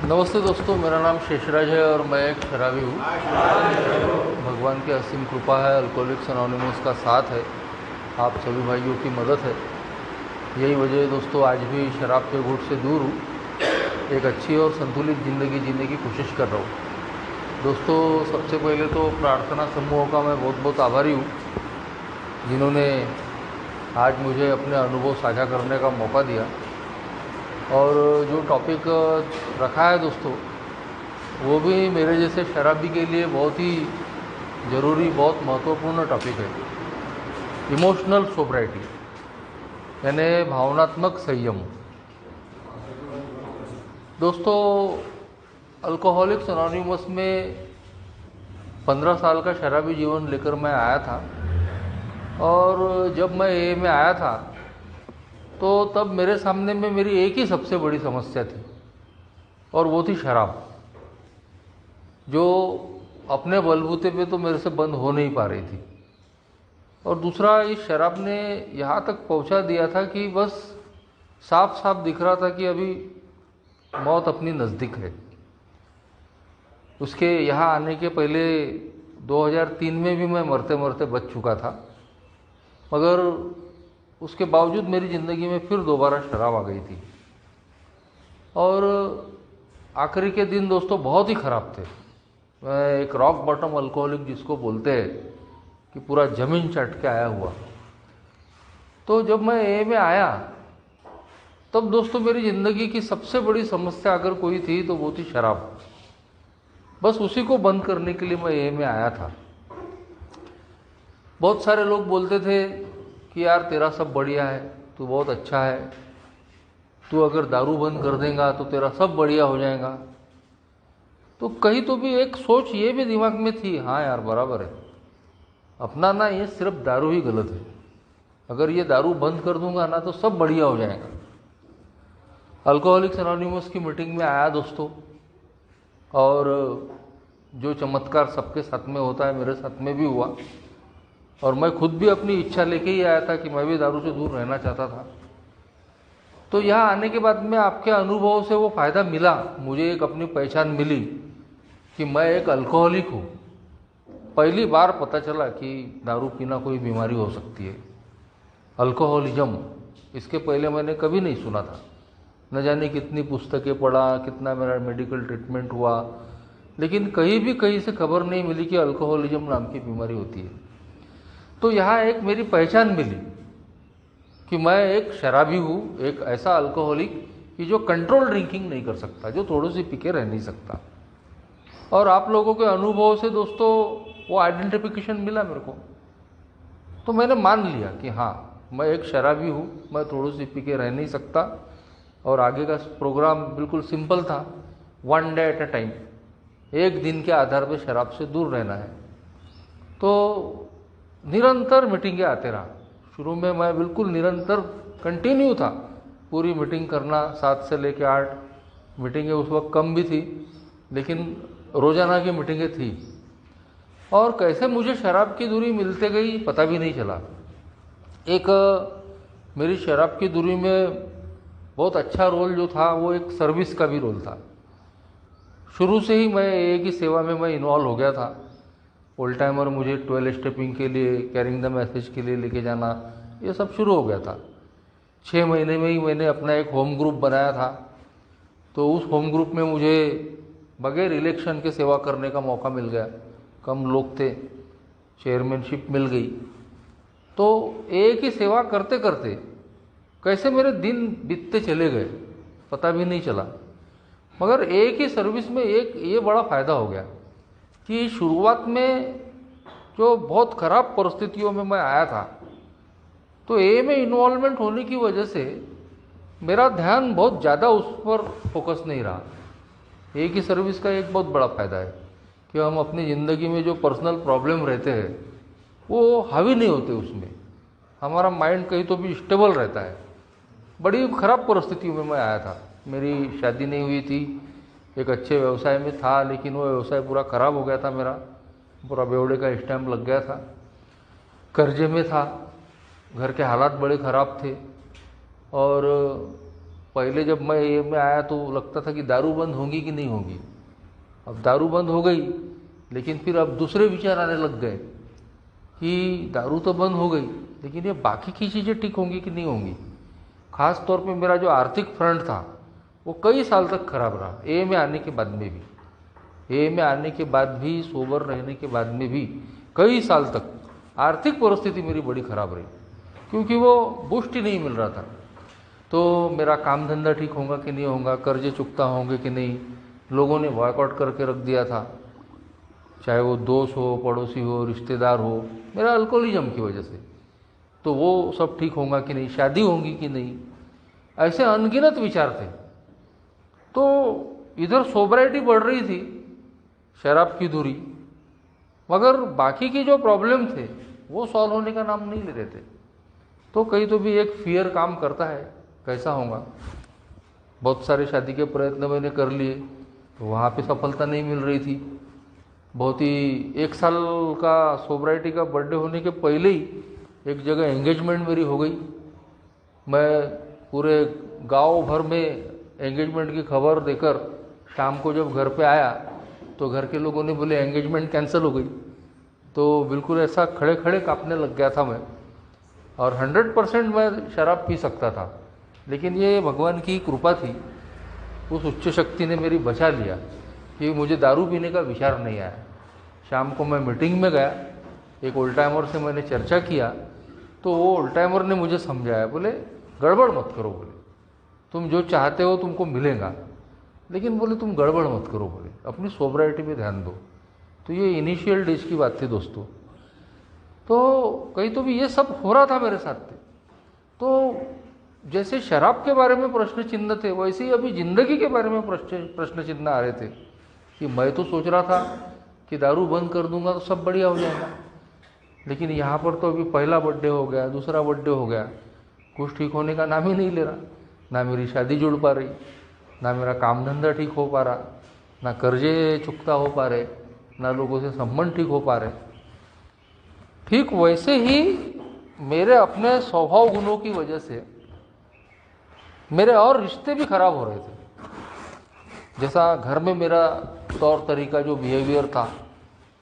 नमस्ते दोस्तों, मेरा नाम शेषराज है और मैं एक शराबी हूँ। भगवान की असीम कृपा है, अल्कोहलिक्स अनोनिमस का साथ है, आप सभी भाइयों की मदद है। यही वजह है दोस्तों, आज भी शराब के घूंट से दूर हूँ, एक अच्छी और संतुलित ज़िंदगी जीने की कोशिश कर रहा हूँ। दोस्तों, सबसे पहले तो प्रार्थना समूहों का मैं बहुत बहुत आभारी हूँ, जिन्होंने आज मुझे अपने अनुभव साझा करने का मौका दिया। और जो टॉपिक रखा है दोस्तों, वो भी मेरे जैसे शराबी के लिए बहुत ही ज़रूरी, बहुत महत्वपूर्ण टॉपिक है। इमोशनल सोब्राइटी, यानी भावनात्मक संयम। दोस्तों, अल्कोहलिक्स अनोनिमस में 15 साल का शराबी जीवन लेकर मैं आया था। और जब मैं ए में आया था तो तब मेरे सामने में मेरी एक ही सबसे बड़ी समस्या थी, और वो थी शराब, जो अपने बलबूते पे तो मेरे से बंद हो नहीं पा रही थी। और दूसरा, इस शराब ने यहाँ तक पहुँचा दिया था कि बस साफ साफ दिख रहा था कि अभी मौत अपनी नज़दीक है। उसके यहाँ आने के पहले 2003 में भी मैं मरते मरते बच चुका था, मगर उसके बावजूद मेरी ज़िंदगी में फिर दोबारा शराब आ गई थी। और आखिरी के दिन दोस्तों बहुत ही ख़राब थे। मैं एक रॉक बॉटम अल्कोहलिक जिसको बोलते हैं, कि पूरा ज़मीन चट के आया हुआ। तो जब मैं ए में आया तब दोस्तों मेरी ज़िंदगी की सबसे बड़ी समस्या अगर कोई थी तो वो थी शराब। बस उसी को बंद करने के लिए मैं ए में आया था। बहुत सारे लोग बोलते थे कि यार तेरा सब बढ़िया है, तू बहुत अच्छा है, तू अगर दारू बंद कर देगा तो तेरा सब बढ़िया हो जाएगा। तो कहीं तो भी एक सोच ये भी दिमाग में थी, हाँ यार बराबर है, अपना ना ये सिर्फ दारू ही गलत है, अगर ये दारू बंद कर दूंगा ना तो सब बढ़िया हो जाएगा। अल्कोहलिक्स अनोनिमस की मीटिंग में आया दोस्तों, और जो चमत्कार सबके साथ में होता है मेरे साथ में भी हुआ। और मैं खुद भी अपनी इच्छा लेके ही आया था कि मैं भी दारू से दूर रहना चाहता था। तो यहाँ आने के बाद में आपके अनुभव से वो फ़ायदा मिला, मुझे एक अपनी पहचान मिली कि मैं एक अल्कोहलिक हूँ। पहली बार पता चला कि दारू पीना कोई बीमारी हो सकती है, अल्कोहलिज्म। इसके पहले मैंने कभी नहीं सुना था, न जाने कितनी पुस्तकें पढ़ा, कितना मेरा मेडिकल ट्रीटमेंट हुआ, लेकिन कहीं भी कहीं से खबर नहीं मिली कि अल्कोहलिज्म नाम की बीमारी होती है। तो यहाँ एक मेरी पहचान मिली कि मैं एक शराबी हूँ, एक ऐसा अल्कोहलिक कि जो कंट्रोल ड्रिंकिंग नहीं कर सकता, जो थोड़ी सी पी के रह नहीं सकता। और आप लोगों के अनुभव से दोस्तों वो आइडेंटिफिकेशन मिला मेरे को। तो मैंने मान लिया कि हाँ, मैं एक शराबी हूँ, मैं थोड़ी सी पी के रह नहीं सकता। और आगे का प्रोग्राम बिल्कुल सिंपल था, 1 डे एट अ टाइम, एक दिन के आधार पर शराब से दूर रहना है। तो निरंतर मीटिंगें आते रहा। शुरू में मैं बिल्कुल निरंतर कंटिन्यू था, पूरी मीटिंग करना, 7 से लेकर 8 मीटिंगें, उस वक्त कम भी थी लेकिन रोज़ाना की मीटिंगें थी। और कैसे मुझे शराब की दूरी मिलते गई पता भी नहीं चला। एक मेरी शराब की दूरी में बहुत अच्छा रोल जो था वो एक सर्विस का भी रोल था। शुरू से ही मैं एक ही सेवा में मैं इन्वॉल्व हो गया था। ओल्ड टाइमर मुझे 12 स्टेपिंग के लिए, कैरिंग द मैसेज के लिए लेके जाना, ये सब शुरू हो गया था। 6 महीने में ही मैंने अपना एक होम ग्रुप बनाया था। तो उस होम ग्रुप में मुझे बगैर इलेक्शन के सेवा करने का मौका मिल गया, कम लोग थे, चेयरमैनशिप मिल गई। तो एक ही सेवा करते करते कैसे मेरे दिन बीतते चले गए पता भी नहीं चला। मगर एक ही सर्विस में एक ये बड़ा फ़ायदा हो गया कि शुरुआत में जो बहुत ख़राब परिस्थितियों में मैं आया था, तो ए में इन्वॉल्वमेंट होने की वजह से मेरा ध्यान बहुत ज़्यादा उस पर फोकस नहीं रहा। एक ही सर्विस का एक बहुत बड़ा फ़ायदा है कि हम अपनी ज़िंदगी में जो पर्सनल प्रॉब्लम रहते हैं वो हावी नहीं होते उसमें, हमारा माइंड कहीं तो भी स्टेबल रहता है। बड़ी ख़राब परिस्थितियों में मैं आया था, मेरी शादी नहीं हुई थी, एक अच्छे व्यवसाय में था, लेकिन वो व्यवसाय पूरा ख़राब हो गया था, मेरा पूरा बेवड़े का स्टैम्प लग गया था, कर्जे में था, घर के हालात बड़े ख़राब थे। और पहले जब मैं ये में आया तो लगता था कि दारू बंद होगी कि नहीं होगी। अब दारू बंद हो गई, लेकिन फिर अब दूसरे विचार आने लग गए कि दारू तो बंद हो गई, लेकिन ये बाकी की चीज़ें ठीक होंगी कि नहीं होंगी। ख़ास तौर पे मेरा जो आर्थिक फ्रंट था वो कई साल तक खराब रहा। ए में आने के बाद में भी, ए में आने के बाद भी, सोबर रहने के बाद में भी कई साल तक आर्थिक परिस्थिति मेरी बड़ी ख़राब रही, क्योंकि वो बूस्ट ही नहीं मिल रहा था। तो मेरा काम धंधा ठीक होगा कि नहीं होगा, कर्जे चुकता होंगे कि नहीं, लोगों ने बॉयकॉट करके रख दिया था, चाहे वो दोस्त हो, पड़ोसी हो, रिश्तेदार हो, मेरा अल्कोहलिज्म की वजह से। तो वो सब ठीक होगा कि नहीं, शादी होगी कि नहीं, ऐसे अनगिनत विचार थे। तो इधर सोबराइटी बढ़ रही थी, शराब की दूरी, मगर बाकी की जो प्रॉब्लम थे वो सॉल्व होने का नाम नहीं ले रहे थे। तो कहीं तो भी एक फियर काम करता है, कैसा होगा। बहुत सारे शादी के प्रयत्न मैंने कर लिए, तो वहाँ पे सफलता नहीं मिल रही थी। बहुत ही 1 साल का सोबराइटी का बर्थडे होने के पहले ही एक जगह एंगेजमेंट मेरी हो गई। मैं पूरे गांव भर में एंगेजमेंट की खबर देकर शाम को जब घर पे आया तो घर के लोगों ने बोले एंगेजमेंट कैंसिल हो गई। तो बिल्कुल ऐसा खड़े खड़े कांपने लग गया था मैं, और 100% मैं शराब पी सकता था, लेकिन ये भगवान की कृपा थी, उस उच्च शक्ति ने मेरी बचा लिया कि मुझे दारू पीने का विचार नहीं आया। शाम को मैं मीटिंग में गया, एक ओल्ड टाइमर से मैंने चर्चा किया, तो वो ओल्ड टाइमर ने मुझे समझाया, बोले गड़बड़ मत करो, बोले तुम जो चाहते हो तुमको मिलेगा, लेकिन बोले तुम गड़बड़ मत करो, बोले अपनी सोबराइटी पे ध्यान दो। तो ये इनिशियल डेज की बात थी दोस्तों। तो कहीं तो भी ये सब हो रहा था मेरे साथ थे। तो जैसे शराब के बारे में प्रश्न चिन्ह थे, वैसे ही अभी ज़िंदगी के बारे में प्रश्न चिन्ह आ रहे थे कि मैं तो सोच रहा था कि दारू बंद कर दूंगा तो सब बढ़िया हो जाएगा, लेकिन यहाँ पर तो अभी पहला बर्थडे हो गया, दूसरा बर्थडे हो गया, कुछ ठीक होने का नाम ही नहीं ले रहा। ना मेरी शादी जुड़ पा रही, ना मेरा काम धंधा ठीक हो पा रहा, ना कर्जे चुकता हो पा रहे, ना लोगों से संबंध ठीक हो पा रहे। ठीक वैसे ही मेरे अपने स्वभाव गुणों की वजह से मेरे और रिश्ते भी खराब हो रहे थे। जैसा घर में मेरा तौर तरीका, जो बिहेवियर था,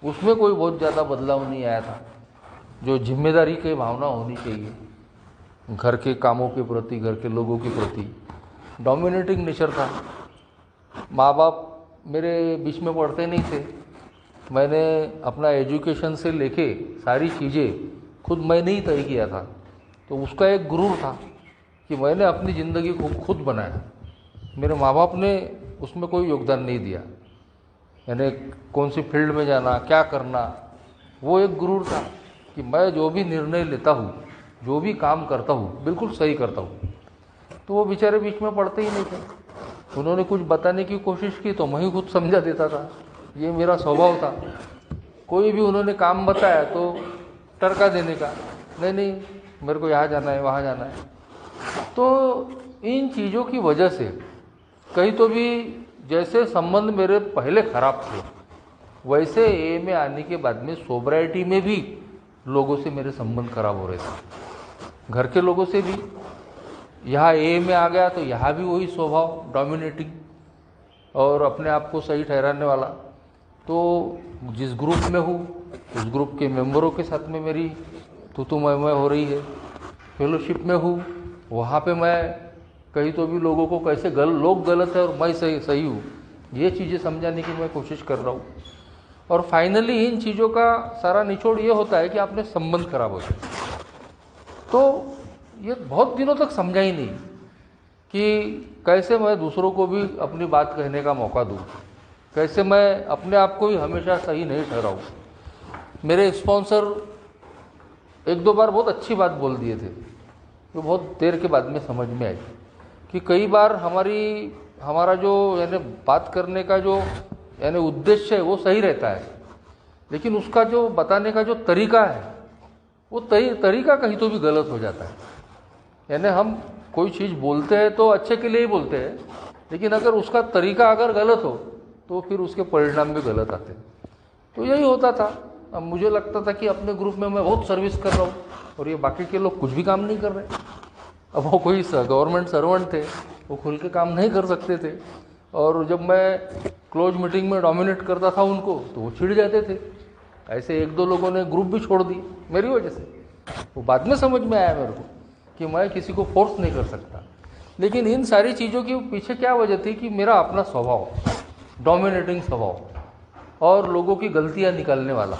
उसमें कोई बहुत ज़्यादा बदलाव नहीं आया था। जो जिम्मेदारी की भावना होनी चाहिए घर के कामों के प्रति, घर के लोगों के प्रति, डोमिनेटिंग नेचर था। माँ बाप मेरे बीच में पढ़ते नहीं थे। मैंने अपना एजुकेशन से लेके सारी चीज़ें खुद मैंने ही तय किया था, तो उसका एक गुरूर था कि मैंने अपनी ज़िंदगी को खुद बनाया। मेरे माँ बाप ने उसमें कोई योगदान नहीं दिया। यानी कौन सी फील्ड में जाना, क्या करना, वो एक गुरूर था कि मैं जो भी निर्णय लेता हूँ, जो भी काम करता हूँ, बिल्कुल सही करता हूँ। तो वो बेचारे बीच में पढ़ते ही नहीं थे। उन्होंने कुछ बताने की कोशिश की तो मैं ही खुद समझा देता था। ये मेरा स्वभाव था। कोई भी उन्होंने काम बताया तो टरका देने का, नहीं नहीं मेरे को यहाँ जाना है, वहाँ जाना है। तो इन चीज़ों की वजह से कहीं तो भी जैसे संबंध मेरे पहले खराब थे, वैसे ए में आने के बाद में सोबराइटी में भी लोगों से मेरे संबंध खराब हो रहे थे, घर के लोगों से भी। यहाँ ए में आ गया तो यहाँ भी वही स्वभाव, डोमिनेटिंग और अपने आप को सही ठहराने वाला। तो जिस ग्रुप में हूँ उस ग्रुप के मेंबरों के साथ में मेरी तू मैं हो रही है। फेलोशिप में हूँ, वहाँ पे मैं कहीं तो भी लोगों को कैसे लोग गलत है और मैं सही हूँ, ये चीज़ें समझाने की मैं कोशिश कर रहा हूँ। और फाइनली इन चीज़ों का सारा निचोड़ ये होता है कि आपने संबंध खराब हो जाए। तो ये बहुत दिनों तक समझा ही नहीं कि कैसे मैं दूसरों को भी अपनी बात कहने का मौका दूँ, कैसे मैं अपने आप को ही हमेशा सही नहीं ठहराऊँ। मेरे स्पॉन्सर 1-2 बार बहुत अच्छी बात बोल दिए थे, तो बहुत देर के बाद में समझ में आई कि कई बार हमारा जो यानी बात करने का जो यानी उद्देश्य है वो सही रहता है, लेकिन उसका जो बताने का जो तरीका है वो तरीका कहीं तो भी गलत हो जाता है। यानी हम कोई चीज़ बोलते हैं तो अच्छे के लिए ही बोलते हैं, लेकिन अगर उसका तरीका अगर गलत हो तो फिर उसके परिणाम भी गलत आते हैं। तो यही होता था। अब मुझे लगता था कि अपने ग्रुप में मैं बहुत सर्विस कर रहा हूँ और ये बाकी के लोग कुछ भी काम नहीं कर रहे। अब वो कोई गवर्नमेंट सर्वेंट थे, वो खुल के काम नहीं कर सकते थे, और जब मैं क्लोज मीटिंग में डोमिनेट करता था उनको तो वो चिढ़ जाते थे। ऐसे एक दो लोगों ने ग्रुप भी छोड़ दी मेरी वजह से। वो बाद में समझ में आया मेरे को कि मैं किसी को फोर्स नहीं कर सकता। लेकिन इन सारी चीज़ों के पीछे क्या वजह थी कि मेरा अपना स्वभाव, डोमिनेटिंग स्वभाव और लोगों की गलतियां निकालने वाला।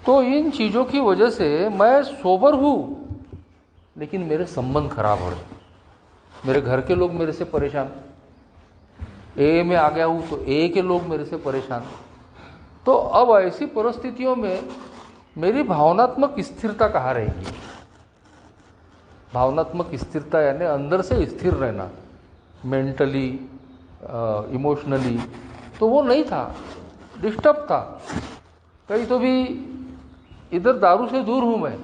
तो इन चीज़ों की वजह से मैं सोबर हूँ, लेकिन मेरे संबंध खराब हो रहे। मेरे घर के लोग मेरे से परेशान, ए में आ गया हूँ तो ए के लोग मेरे से परेशान। तो अब ऐसी परिस्थितियों में मेरी भावनात्मक स्थिरता कहाँ रहेगी? भावनात्मक स्थिरता यानी अंदर से स्थिर रहना, मेंटली, इमोशनली, तो वो नहीं था, डिस्टर्ब था। कहीं तो भी इधर दारू से दूर हूँ मैं,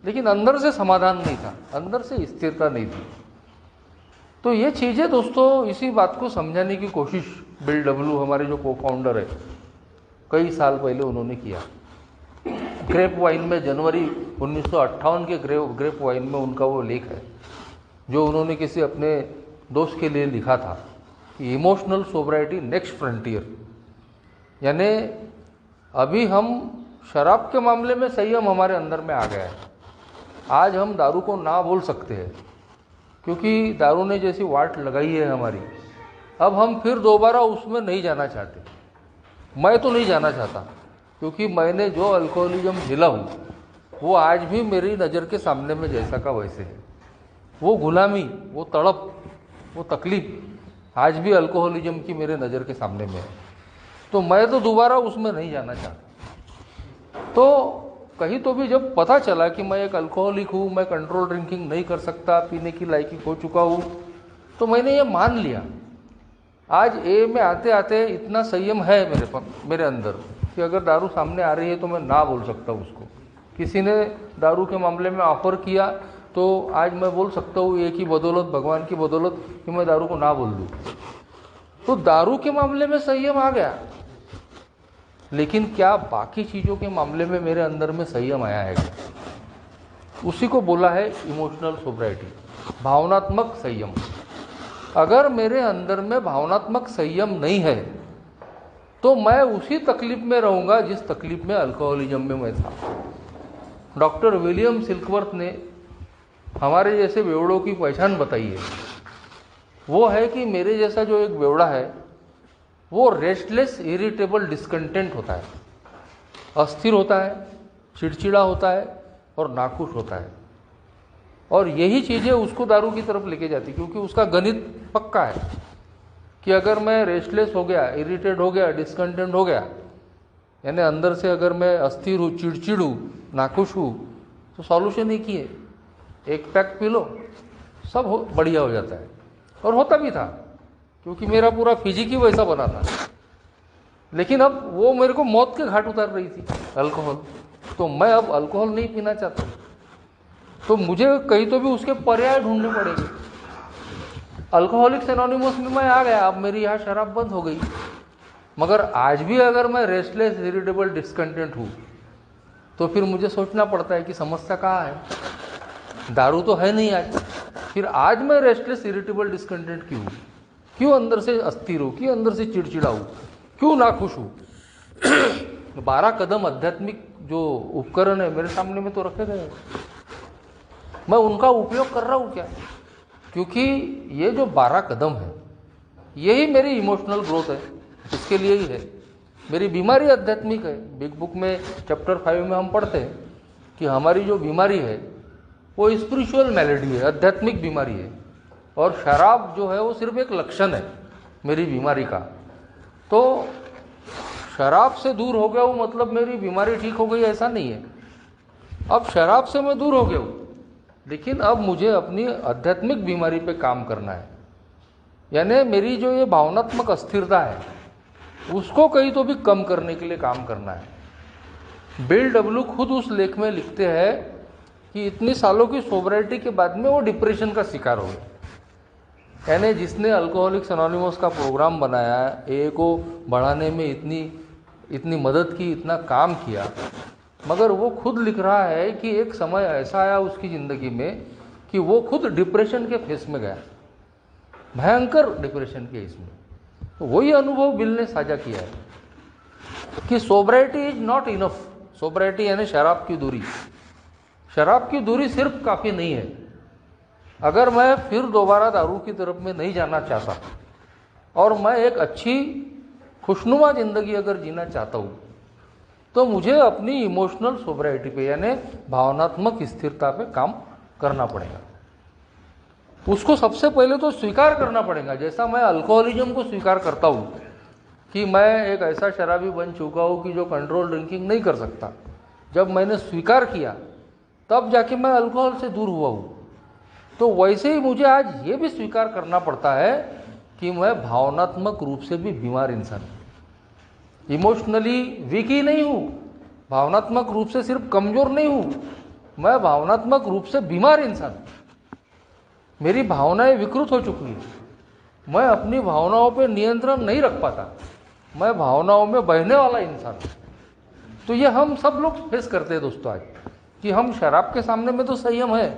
लेकिन अंदर से समाधान नहीं था, अंदर से स्थिरता नहीं थी। तो ये चीज़ें दोस्तों, इसी बात को समझाने की कोशिश बिल डब्ल्यू, हमारे जो को फाउंडर है, कई साल पहले उन्होंने किया। ग्रेप वाइन में जनवरी 1958 के ग्रेप वाइन में उनका वो लेख है जो उन्होंने किसी अपने दोस्त के लिए लिखा था कि इमोशनल सोब्राइटी नेक्स्ट फ्रंटियर। यानी अभी हम शराब के मामले में संयम हमारे अंदर में आ गया है। आज हम दारू को ना बोल सकते हैं क्योंकि दारू ने जैसी वाट लगाई है हमारी, अब हम फिर दोबारा उसमें नहीं जाना चाहते। मैं तो नहीं जाना चाहता क्योंकि मैंने जो अल्कोहलिज्म झेला हूँ वो आज भी मेरी नज़र के सामने में जैसा का वैसे है। वो गुलामी, वो तड़प, वो तकलीफ आज भी अल्कोहलिज्म की मेरे नज़र के सामने में है। तो मैं तो दोबारा उसमें नहीं जाना चाहता। तो कहीं तो भी जब पता चला कि मैं एक अल्कोहलिक हूँ, मैं कंट्रोल ड्रिंकिंग नहीं कर सकता, पीने की लायकी हो चुका हूँ, तो मैंने ये मान लिया। आज ए में आते आते इतना संयम है मेरे अंदर कि अगर दारू सामने आ रही है तो मैं ना बोल सकता हूँ उसको। किसी ने दारू के मामले में ऑफर किया तो आज मैं बोल सकता हूँ ए की बदौलत, भगवान की बदौलत, कि मैं दारू को ना बोल दूँ। तो दारू के मामले में संयम आ गया, लेकिन क्या बाकी चीज़ों के मामले में मेरे अंदर में संयम आया है? उसी को बोला है इमोशनल सोब्राइटी, भावनात्मक संयम। अगर मेरे अंदर में भावनात्मक संयम नहीं है तो मैं उसी तकलीफ में रहूँगा जिस तकलीफ में अल्कोहलिज्म में मैं था। डॉक्टर विलियम सिल्कवर्थ ने हमारे जैसे बेवड़ों की पहचान बताई है। वो है कि मेरे जैसा जो एक बेवड़ा है वो रेस्टलेस, इरिटेबल, डिस्कंटेंट होता है, अस्थिर होता है, चिड़चिड़ा होता है और नाखुश होता है। और यही चीज़ें उसको दारू की तरफ लेके जाती, क्योंकि उसका गणित पक्का है कि अगर मैं रेस्टलेस हो गया, इरिटेट हो गया, डिस्कंटेंट हो गया, यानी अंदर से अगर मैं अस्थिर हूँ, चिड़चिड़ हूँ, नाखुश हूँ, तो सॉल्यूशन एक ही है, एक पैक पी लो, सब बढ़िया हो जाता है। और होता भी था क्योंकि मेरा पूरा फिजिक ही वैसा बना था। लेकिन अब वो मेरे को मौत के घाट उतार रही थी अल्कोहल, तो मैं अब अल्कोहल नहीं पीना चाहता। तो मुझे कहीं तो भी उसके पर्याय ढूंढने पड़ेंगे। अल्कोहलिक्स एनोनिमस में मैं आ गया, अब मेरी यहाँ शराब बंद हो गई, मगर आज भी अगर मैं रेस्टलेस, इरिटेबल, डिस्कंटेंट हूँ तो फिर मुझे सोचना पड़ता है कि समस्या कहाँ है। दारू तो है नहीं आज, फिर आज मैं रेस्टलेस, इरिटेबल, डिस्कंटेंट क्यों हूँ? क्यों अंदर से अस्थिर हूँ? क्यों अंदर से चिड़चिड़ा हूँ? क्यों नाखुश हूँ? 12 कदम आध्यात्मिक जो उपकरण है मेरे सामने में तो रखे गए हैं, मैं उनका उपयोग कर रहा हूँ क्या? क्योंकि ये जो 12 कदम है यही मेरी इमोशनल ग्रोथ है, इसके लिए ही है। मेरी बीमारी आध्यात्मिक है। बिग बुक में चैप्टर 5 में हम पढ़ते हैं कि हमारी जो बीमारी है वो स्पिरिचुअल मैलेडी है, आध्यात्मिक बीमारी है, और शराब जो है वो सिर्फ एक लक्षण है मेरी बीमारी का। तो शराब से दूर हो गया हूँ मतलब मेरी बीमारी ठीक हो गई, ऐसा नहीं है। अब शराब से मैं दूर हो गया हूँ, लेकिन अब मुझे अपनी आध्यात्मिक बीमारी पे काम करना है। यानी मेरी जो ये भावनात्मक अस्थिरता है उसको कहीं तो भी कम करने के लिए काम करना है। बिल डब्ल्यू खुद उस लेख में लिखते हैं कि इतनी सालों की सोब्राइटी के बाद में वो डिप्रेशन का शिकार हो गए। यानी जिसने अल्कोहलिक्स एनोनिमस का प्रोग्राम बनाया, ए को बढ़ाने में इतनी मदद की, इतना काम किया, मगर वो खुद लिख रहा है कि एक समय ऐसा आया उसकी ज़िंदगी में कि वो खुद डिप्रेशन के फेस में गया। भयंकर डिप्रेशन के इसमें। तो वही अनुभव बिल ने साझा किया है कि सोब्राइटी इज नॉट इनफ। सोब्राइटी यानी शराब की दूरी। शराब की दूरी सिर्फ काफ़ी नहीं है। अगर मैं फिर दोबारा दारू की तरफ में नहीं जाना चाहता और मैं एक अच्छी खुशनुमा ज़िंदगी अगर जीना चाहता हूँ तो मुझे अपनी इमोशनल सोब्राइटी पे यानी भावनात्मक स्थिरता पे काम करना पड़ेगा। उसको सबसे पहले तो स्वीकार करना पड़ेगा। जैसा मैं अल्कोहलिज्म को स्वीकार करता हूँ कि मैं एक ऐसा शराबी बन चुका हूँ कि जो कंट्रोल ड्रिंकिंग नहीं कर सकता, जब मैंने स्वीकार किया तब जाके मैं अल्कोहल से दूर हुआ हूँ। तो वैसे ही मुझे आज ये भी स्वीकार करना पड़ता है कि मैं भावनात्मक रूप से भी बीमार इंसान हूँ। इमोशनली वीक ही नहीं हूँ, भावनात्मक रूप से सिर्फ कमज़ोर नहीं हूँ, मैं भावनात्मक रूप से बीमार इंसान हूँ। मेरी भावनाएं विकृत हो चुकी हैं। मैं अपनी भावनाओं पर नियंत्रण नहीं रख पाता, मैं भावनाओं में बहने वाला इंसान हूँ। तो ये हम सब लोग फेस करते हैं दोस्तों आज, कि हम शराब के सामने में तो संयम है,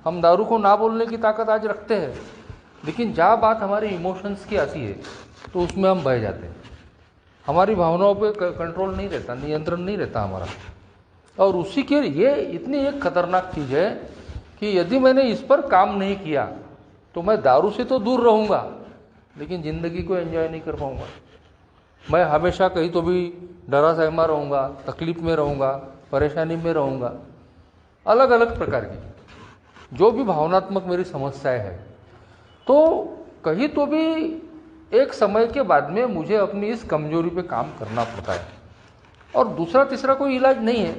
हम दारू को ना बोलने की ताकत आज रखते हैं, लेकिन जहाँ बात हमारे इमोशंस की आती है तो उसमें हम बह जाते हैं। हमारी भावनाओं पे कंट्रोल नहीं रहता, नियंत्रण नहीं रहता हमारा। और उसी के ये इतनी एक खतरनाक चीज़ है कि यदि मैंने इस पर काम नहीं किया तो मैं दारू से तो दूर रहूँगा लेकिन ज़िंदगी को एंजॉय नहीं कर पाऊँगा। मैं हमेशा कहीं तो भी डरा सहमा रहूँगा, तकलीफ में रहूँगा, परेशानी में रहूँगा, अलग अलग प्रकार की जो भी भावनात्मक मेरी समस्याएं हैं। तो कहीं तो भी एक समय के बाद में मुझे अपनी इस कमजोरी पे काम करना पड़ता है। और दूसरा तीसरा कोई इलाज नहीं है,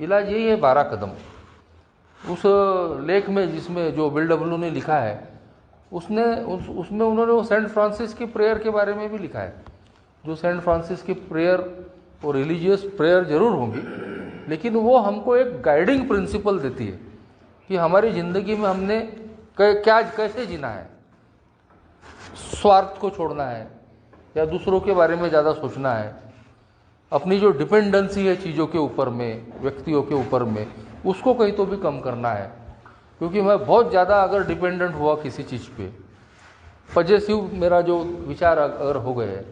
इलाज यही है 12 कदम। उस लेख में जिसमें जो बिल डब्ल्यू ने लिखा है उसमें उन्होंने वो सेंट फ्रांसिस की प्रेयर के बारे में भी लिखा है। जो सेंट फ्रांसिस की प्रेयर वो रिलीजियस प्रेयर जरूर होंगी, लेकिन वो हमको एक गाइडिंग प्रिंसिपल देती है कि हमारी ज़िंदगी में हमने क्या कैसे जीना है। स्वार्थ को छोड़ना है या दूसरों के बारे में ज़्यादा सोचना है, अपनी जो डिपेंडेंसी है चीज़ों के ऊपर में, व्यक्तियों के ऊपर में, उसको कहीं तो भी कम करना है। क्योंकि मैं बहुत ज़्यादा अगर डिपेंडेंट हुआ किसी चीज़ पे, पॉजिटिव मेरा जो विचार अगर हो गए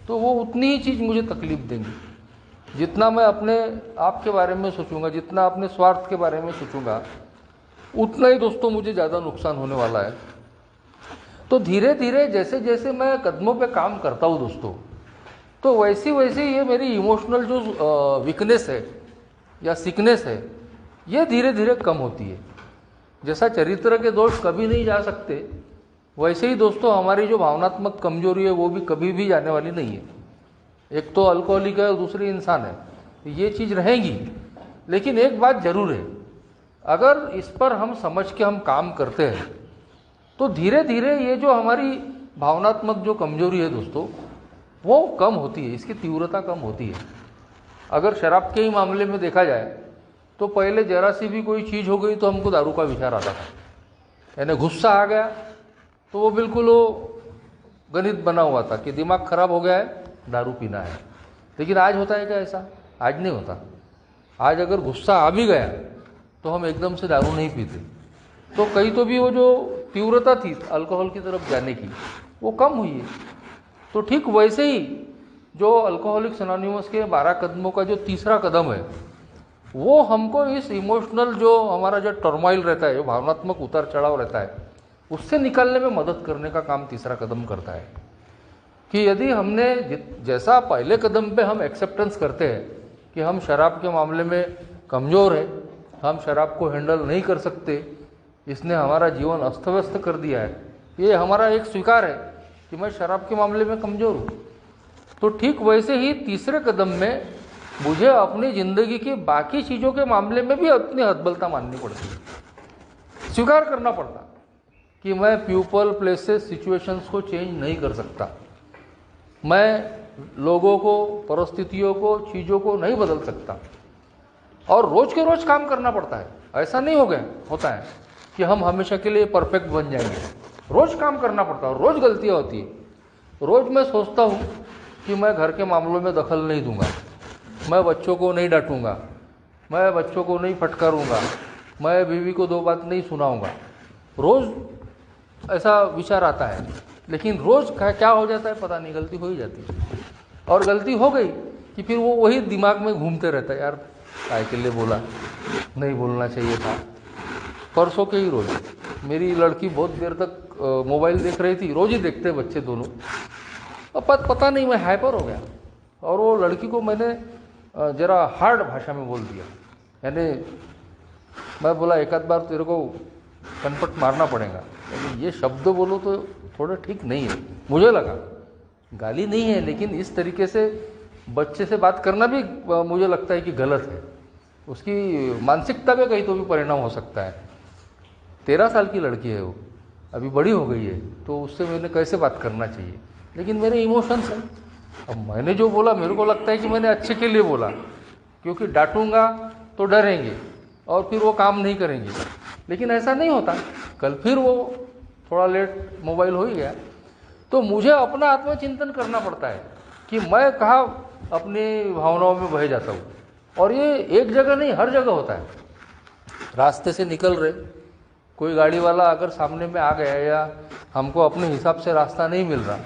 तो वो उतनी ही चीज़ मुझे तकलीफ देंगी। जितना मैं अपने आप के बारे में सोचूंगा, जितना अपने स्वार्थ के बारे में सोचूंगा, उतना ही दोस्तों मुझे ज़्यादा नुकसान होने वाला है। तो धीरे धीरे जैसे जैसे मैं कदमों पे काम करता हूँ दोस्तों, तो वैसे वैसे ये मेरी इमोशनल जो वीकनेस है या सिकनेस है ये धीरे धीरे कम होती है। जैसा चरित्र के दोष कभी नहीं जा सकते, वैसे ही दोस्तों हमारी जो भावनात्मक कमजोरी है वो भी कभी भी जाने वाली नहीं है। एक तो अल्कोहलिक है और दूसरी इंसान है, ये चीज़ रहेगी। लेकिन एक बात जरूर है, अगर इस पर हम समझ के हम काम करते हैं तो धीरे धीरे ये जो हमारी भावनात्मक जो कमजोरी है दोस्तों वो कम होती है, इसकी तीव्रता कम होती है। अगर शराब के ही मामले में देखा जाए तो पहले जरा सी भी कोई चीज़ हो गई तो हमको दारू का विचार आता था, यानी गुस्सा आ गया तो वो बिल्कुल वो गणित बना हुआ था कि दिमाग खराब हो गया है, दारू पीना है। लेकिन आज होता है क्या ऐसा? आज नहीं होता। आज अगर गुस्सा आ भी गया तो हम एकदम से दारू नहीं पीते। तो कहीं तो भी वो जो तीव्रता थी अल्कोहल की तरफ जाने की वो कम हुई है। तो ठीक वैसे ही जो अल्कोहलिक्स एनोनिमस के 12 कदमों का जो तीसरा कदम है वो हमको इस इमोशनल जो हमारा जो टर्मोइल रहता है, जो भावनात्मक उतार चढ़ाव रहता है, उससे निकलने में मदद करने का काम तीसरा कदम करता है। कि यदि हमने जैसा पहले कदम पे हम एक्सेप्टेंस करते हैं कि हम शराब के मामले में कमज़ोर हैं, हम शराब को हैंडल नहीं कर सकते, इसने हमारा जीवन अस्त व्यस्त कर दिया है, ये हमारा एक स्वीकार है कि मैं शराब के मामले में कमज़ोर हूँ। तो ठीक वैसे ही तीसरे कदम में मुझे अपनी ज़िंदगी की बाकी चीज़ों के मामले में भी अपनी हतबलता माननी पड़ती है, स्वीकार करना पड़ता कि मैं पीपल, प्लेसेस, सिचुएशंस को चेंज नहीं कर सकता, मैं लोगों को, परिस्थितियों को, चीज़ों को नहीं बदल सकता। और रोज़ के रोज़ काम करना पड़ता है। ऐसा नहीं होता है कि हम हमेशा के लिए परफेक्ट बन जाएंगे। रोज़ काम करना पड़ता है, रोज़ गलतियाँ होती है। रोज़ मैं सोचता हूँ कि मैं घर के मामलों में दखल नहीं दूंगा, मैं बच्चों को नहीं डांटूंगा, मैं बच्चों को नहीं फटकारूंगा, मैं बीवी को 2 बात नहीं सुनाऊंगा। रोज़ ऐसा विचार आता है लेकिन रोज़ क्या हो जाता है पता नहीं, गलती हो ही जाती है। और गलती हो गई कि फिर वो वही दिमाग में घूमते रहता है, यार काय के लिए बोला, नहीं बोलना चाहिए था। परसों के ही रोज़ मेरी लड़की बहुत देर तक मोबाइल देख रही थी, रोज़ ही देखते हैं बच्चे दोनों। अब पता नहीं मैं हाइपर हो गया और वो लड़की को मैंने ज़रा हार्ड भाषा में बोल दिया। यानी मैं बोला एक आध बार तेरे को कनपट मारना पड़ेगा, लेकिन ये शब्द बोलो तो थोड़ा ठीक नहीं है। मुझे लगा गाली नहीं है, लेकिन इस तरीके से बच्चे से बात करना भी मुझे लगता है कि गलत है। उसकी मानसिकता पे कहीं तो भी परिणाम हो सकता है। 13 साल की लड़की है वो, अभी बड़ी हो गई है, तो उससे मैंने कैसे बात करना चाहिए। लेकिन मेरे इमोशंस हैं। अब मैंने जो बोला मेरे को लगता है कि मैंने अच्छे के लिए बोला, क्योंकि डांटूंगा तो डरेंगे और फिर वो काम नहीं करेंगे। लेकिन ऐसा नहीं होता। कल फिर वो थोड़ा लेट मोबाइल हो ही गया, तो मुझे अपना आत्मचिंतन करना पड़ता है कि मैं कहाँ अपनी भावनाओं में बह जाता हूँ। और ये एक जगह नहीं, हर जगह होता है। रास्ते से निकल रहे, कोई गाड़ी वाला अगर सामने में आ गया या हमको अपने हिसाब से रास्ता नहीं मिल रहा,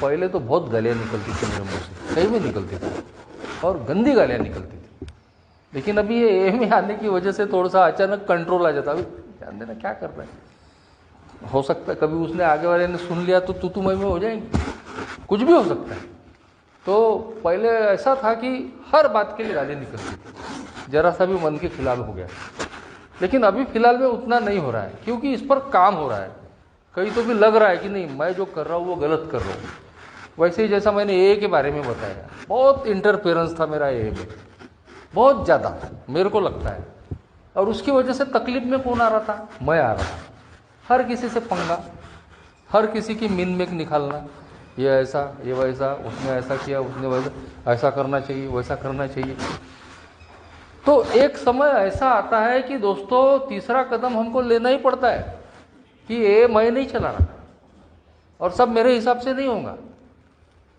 पहले तो बहुत गालियाँ निकलती थी मेरे मुँह से, कहीं में निकलती थी और गंदी गालियाँ निकलती थी। लेकिन अभी ये ए में आने की वजह से थोड़ा सा अचानक कंट्रोल आ जाता। अभी ध्यान देना क्या कर रहा है, हो सकता है कभी उसने आगे वाले ने सुन लिया तो तू मैं हो जाएंगे, कुछ भी हो सकता है। तो पहले ऐसा था कि हर बात के लिए गाली निकलती थी, जरा सा भी मन के खिलाफ हो गया। लेकिन अभी फ़िलहाल में उतना नहीं हो रहा है, क्योंकि इस पर काम हो रहा है। कहीं तो भी लग रहा है कि नहीं, मैं जो कर रहा हूँ वो गलत कर रहा हूँ। वैसे ही जैसा मैंने ए के बारे में बताया, बहुत इंटरफेरेंस था मेरा ए में, बहुत ज़्यादा मेरे को लगता है। और उसकी वजह से तकलीफ में कौन आ रहा था? मैं आ रहा था। हर किसी से पंगा, हर किसी की मिन मेक निकालना, ये ऐसा ये वैसा, उसने ऐसा किया उसने वैसा, ऐसा करना चाहिए वैसा करना चाहिए। तो एक समय ऐसा आता है कि दोस्तों तीसरा कदम हमको लेना ही पड़ता है कि ये मैं नहीं चला रहा और सब मेरे हिसाब से नहीं होगा।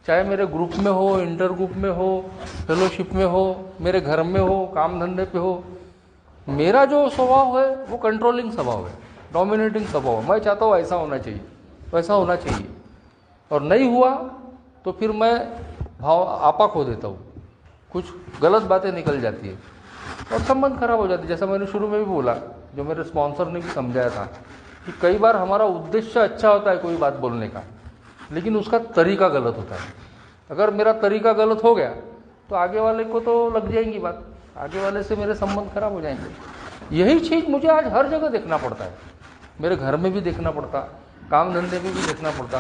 चाहे मेरे ग्रुप में हो, इंटर ग्रुप में हो, फेलोशिप में हो, मेरे घर में हो, काम धंधे पे हो, मेरा जो स्वभाव है वो कंट्रोलिंग स्वभाव है, डोमिनेटिंग स्वभाव है। मैं चाहता हूँ ऐसा होना चाहिए वैसा होना चाहिए, और नहीं हुआ तो फिर मैं आपा खो देता हूँ, कुछ गलत बातें निकल जाती है और संबंध खराब हो जाती है। जैसा मैंने शुरू में भी बोला, जो मेरे स्पॉन्सर ने भी समझाया था कि कई बार हमारा उद्देश्य अच्छा होता है कोई बात बोलने का, लेकिन उसका तरीका गलत होता है। अगर मेरा तरीका गलत हो गया तो आगे वाले को तो लग जाएंगी बात, आगे वाले से मेरे संबंध खराब हो जाएंगे। यही चीज़ मुझे आज हर जगह देखना पड़ता है। मेरे घर में भी देखना पड़ता, काम धंधे में भी देखना पड़ता।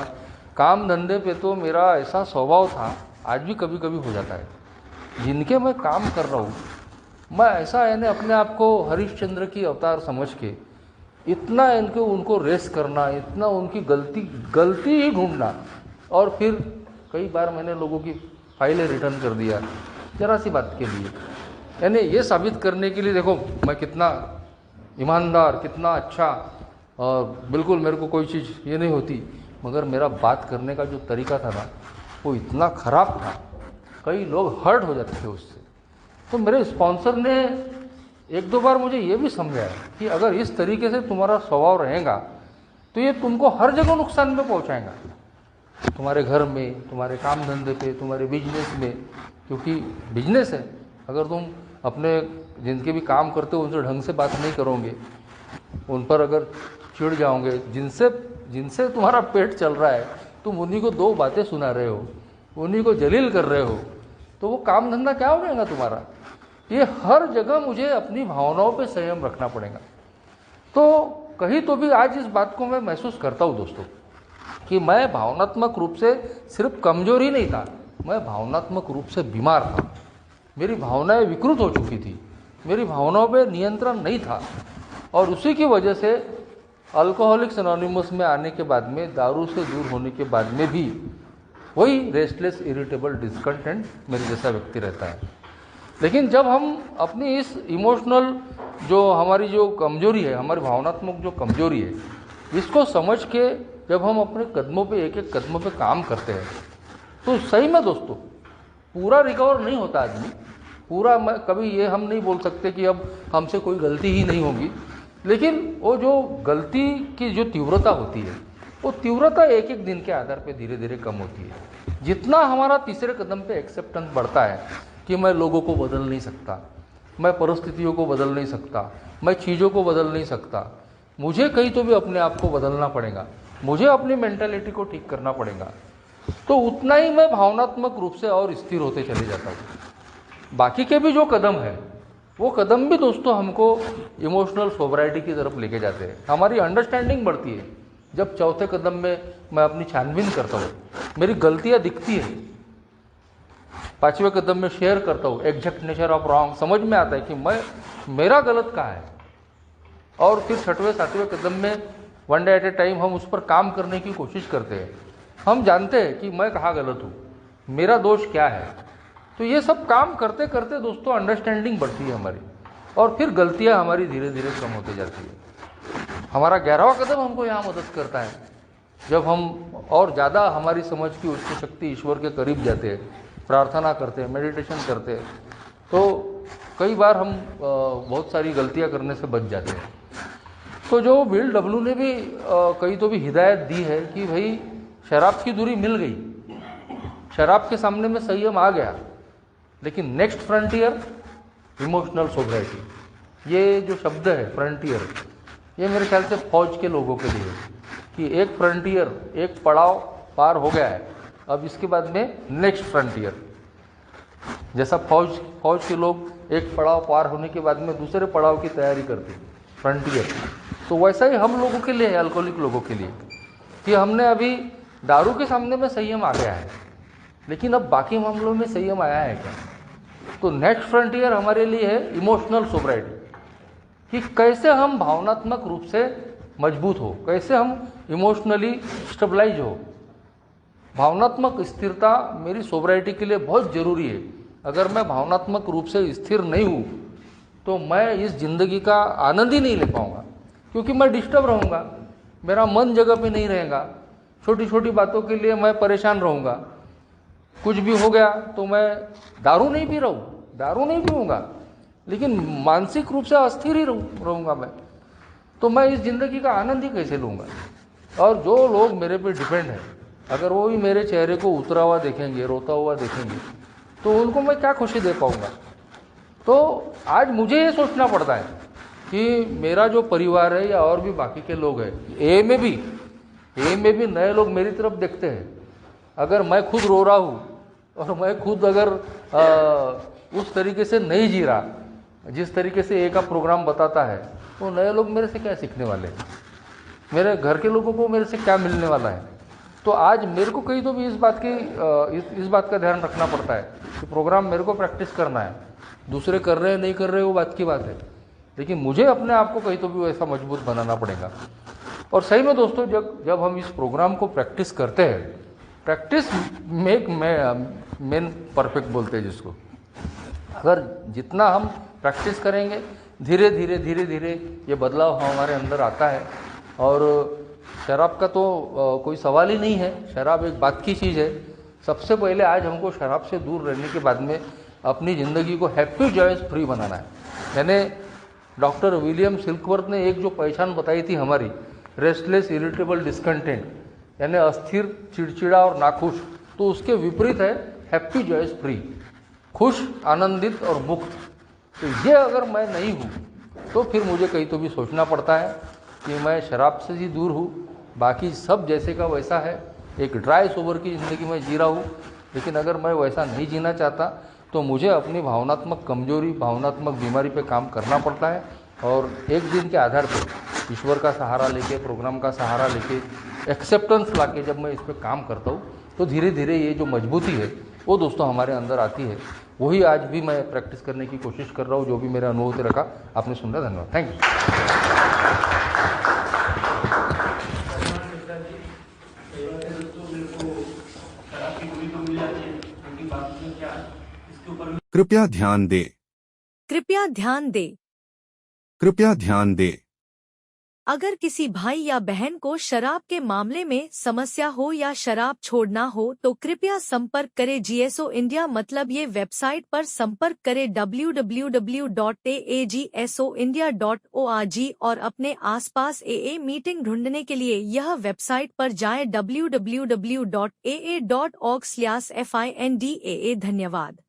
काम धंधे पे तो मेरा ऐसा स्वभाव था, आज भी कभी कभी हो जाता है। जिनके मैं काम कर रहा हूँ, मैं ऐसा यानी अपने आप को हरिश्चंद्र की अवतार समझ के इतना उनको रेस करना, इतना उनकी गलती ही ढूंढना। और फिर कई बार मैंने लोगों की फाइलें रिटर्न कर दिया जरा सी बात के लिए, यानी ये साबित करने के लिए देखो मैं कितना ईमानदार, कितना अच्छा, और बिल्कुल मेरे को कोई चीज़ ये नहीं होती। मगर मेरा बात करने का जो तरीका था ना, वो इतना ख़राब था, कई लोग हर्ट हो जाते थे उससे। तो मेरे स्पॉन्सर ने एक दो बार मुझे ये भी समझाया कि अगर इस तरीके से तुम्हारा स्वभाव रहेगा तो ये तुमको हर जगह नुकसान में पहुंचाएगा, तुम्हारे घर में, तुम्हारे काम धंधे पे, तुम्हारे बिजनेस में। क्योंकि बिजनेस है, अगर तुम अपने जिनके भी काम करते हो उनसे ढंग से बात नहीं करोगे, उन पर अगर चिढ़ जाओगे, जिनसे तुम्हारा पेट चल रहा है, तुम उन्हीं को दो बातें सुना रहे हो, उन्हीं को जलील कर रहे हो, तो वो काम धंधा क्या हो जाएगा तुम्हारा। ये हर जगह मुझे अपनी भावनाओं पे संयम रखना पड़ेगा। तो कहीं तो भी आज इस बात को मैं महसूस करता हूँ दोस्तों कि मैं भावनात्मक रूप से सिर्फ कमज़ोर ही नहीं था, मैं भावनात्मक रूप से बीमार था। मेरी भावनाएं विकृत हो चुकी थी, मेरी भावनाओं पे नियंत्रण नहीं था। और उसी की वजह से अल्कोहलिक्स एनोनिमस में आने के बाद में, दारू से दूर होने के बाद में भी वही रेस्टलेस, इरिटेबल, डिस्कंटेंट मेरे जैसा व्यक्ति रहता है। लेकिन जब हम अपनी इस इमोशनल जो हमारी जो कमजोरी है, हमारी भावनात्मक जो कमजोरी है, इसको समझ के जब हम अपने कदमों पे, एक एक कदमों पे काम करते हैं, तो सही में दोस्तों पूरा रिकवर नहीं होता आदमी पूरा। कभी ये हम नहीं बोल सकते कि अब हमसे कोई गलती ही नहीं होगी, लेकिन वो जो गलती की जो तीव्रता होती है वो तीव्रता एक एक दिन के आधार पे धीरे धीरे कम होती है। जितना हमारा तीसरे कदम पे एक्सेप्टेंस बढ़ता है कि मैं लोगों को बदल नहीं सकता, मैं परिस्थितियों को बदल नहीं सकता, मैं चीज़ों को बदल नहीं सकता, मुझे कहीं तो भी अपने आप को बदलना पड़ेगा, मुझे अपनी मेंटालिटी को ठीक करना पड़ेगा, तो उतना ही मैं भावनात्मक रूप से और स्थिर होते चले जाता हूँ। बाकी के भी जो कदम है वो कदम भी दोस्तों हमको इमोशनल सोबराइटी की तरफ लेके जाते हैं। हमारी अंडरस्टैंडिंग बढ़ती है जब चौथे कदम में मैं अपनी छानबीन करता हूँ, मेरी गलतियाँ दिखती है, पांचवें कदम में शेयर करता हूँ, एग्जैक्ट नेचर ऑफ रॉन्ग समझ में आता है कि मेरा गलत कहाँ है, और फिर छठवें सातवें कदम में one day at A time हम उस पर काम करने की कोशिश करते हैं। हम जानते हैं कि मैं कहाँ गलत हूँ, मेरा दोष क्या है। तो ये सब काम करते करते दोस्तों अंडरस्टैंडिंग बढ़ती है हमारी, और फिर गलतियाँ हमारी धीरे धीरे कम होती जाती है। हमारा 11वां कदम हमको यहाँ मदद करता है, जब हम और ज़्यादा हमारी समझ की उच्च शक्ति ईश्वर के करीब जाते हैं, प्रार्थना करते हैं, मेडिटेशन करते हैं, तो कई बार हम बहुत सारी गलतियाँ करने से बच जाते हैं। तो जो बिल डब्ल्यू ने भी कहीं तो भी हिदायत दी है कि भाई शराब की दूरी मिल गई, शराब के सामने में संयम आ गया, लेकिन नेक्स्ट फ्रंटियर इमोशनल सोबराइटी। ये जो शब्द है फ्रंटियर, ये मेरे ख्याल से फौज के लोगों के लिए कि एक फ्रंटियर, एक पड़ाव पार हो गया है, अब इसके बाद में नेक्स्ट फ्रंटियर। जैसा फौज के लोग एक पड़ाव पार होने के बाद में दूसरे पड़ाव की तैयारी करते हैं, फ्रंटियर, तो वैसा ही हम लोगों के लिए है, अल्कोहलिक लोगों के लिए, कि हमने अभी दारू के सामने में संयम आ गया है, लेकिन अब बाकी मामलों में संयम आया है क्या। तो नेक्स्ट फ्रंटियर हमारे लिए है इमोशनल सोबराइटी, कि कैसे हम भावनात्मक रूप से मजबूत हो, कैसे हम इमोशनली स्टेबलाइज हो। भावनात्मक स्थिरता मेरी सोबराइटी के लिए बहुत ज़रूरी है। अगर मैं भावनात्मक रूप से स्थिर नहीं हूँ तो मैं इस ज़िंदगी का आनंद ही नहीं ले पाऊँगा, क्योंकि मैं डिस्टर्ब रहूँगा, मेरा मन जगह पे नहीं रहेगा, छोटी छोटी बातों के लिए मैं परेशान रहूँगा। कुछ भी हो गया तो मैं दारू नहीं पी रहा हूँ, दारू नहीं पीऊँगा, लेकिन मानसिक रूप से अस्थिर ही रहूँगा मैं, तो मैं इस ज़िंदगी का आनंद ही कैसे लूँगा। और जो लोग मेरे पे डिपेंड हैं, अगर वो भी मेरे चेहरे को उतरा हुआ देखेंगे, रोता हुआ देखेंगे, तो उनको मैं क्या खुशी दे पाऊँगा। तो आज मुझे ये सोचना पड़ता है कि मेरा जो परिवार है या और भी बाकी के लोग हैं, ए में भी नए लोग मेरी तरफ देखते हैं। अगर मैं खुद रो रहा हूँ और मैं खुद अगर उस तरीके से नहीं जी रहा जिस तरीके से ए का प्रोग्राम बताता है, तो नए लोग मेरे से क्या सीखने वाले हैं, मेरे घर के लोगों को मेरे से क्या मिलने वाला है। तो आज मेरे को कहीं तो भी इस बात का ध्यान रखना पड़ता है कि प्रोग्राम मेरे को प्रैक्टिस करना है, दूसरे कर रहे हैं नहीं कर रहे वो बात की बात है, लेकिन मुझे अपने आप को कहीं तो भी वैसा मजबूत बनाना पड़ेगा। और सही में दोस्तों, जब हम इस प्रोग्राम को प्रैक्टिस करते हैं, प्रैक्टिस मेक मैन परफेक्ट बोलते हैं जिसको, अगर जितना हम प्रैक्टिस करेंगे धीरे धीरे ये बदलाव हमारे अंदर आता है। और शराब का तो कोई सवाल ही नहीं है, शराब एक बात की चीज़ है। सबसे पहले आज हमको शराब से दूर रहने के बाद में अपनी ज़िंदगी को हैप्पी जॉयस फ्री बनाना है। मैंने डॉक्टर विलियम सिल्कवर्थ ने एक जो पहचान बताई थी हमारी, रेस्टलेस इरिटेबल डिस्कंटेंट, यानी अस्थिर, चिड़चिड़ा और नाखुश, तो उसके विपरीत है हैप्पी जॉयस फ्री, खुश, आनंदित और मुक्त। तो ये अगर मैं नहीं हूँ तो फिर मुझे कहीं तो भी सोचना पड़ता है कि मैं शराब से ही दूर हूँ, बाकी सब जैसे का वैसा है, एक ड्राई सोबर की ज़िंदगी में जी रहा हूँ। लेकिन अगर मैं वैसा नहीं जीना चाहता तो मुझे अपनी भावनात्मक कमजोरी, भावनात्मक बीमारी पे काम करना पड़ता है। और एक दिन के आधार पर ईश्वर का सहारा लेके, प्रोग्राम का सहारा लेके, एक्सेप्टेंस लाके जब मैं इस पर काम करता हूँ तो धीरे धीरे ये जो मजबूती है वो दोस्तों हमारे अंदर आती है। वही आज भी मैं प्रैक्टिस करने की कोशिश कर रहा हूँ, जो भी मेरे अनुभव से रखा। आपने सुना, धन्यवाद, थैंक यू। कृपया ध्यान दें। कृपया ध्यान दें। कृपया ध्यान दें। अगर किसी भाई या बहन को शराब के मामले में समस्या हो या शराब छोड़ना हो तो कृपया संपर्क करें जीएसओ इंडिया, मतलब ये वेबसाइट पर संपर्क करें www.aagsoindia.org और अपने आसपास AA मीटिंग ढूंढने के लिए यह वेबसाइट पर जाएं www.aa.org/findaa। धन्यवाद।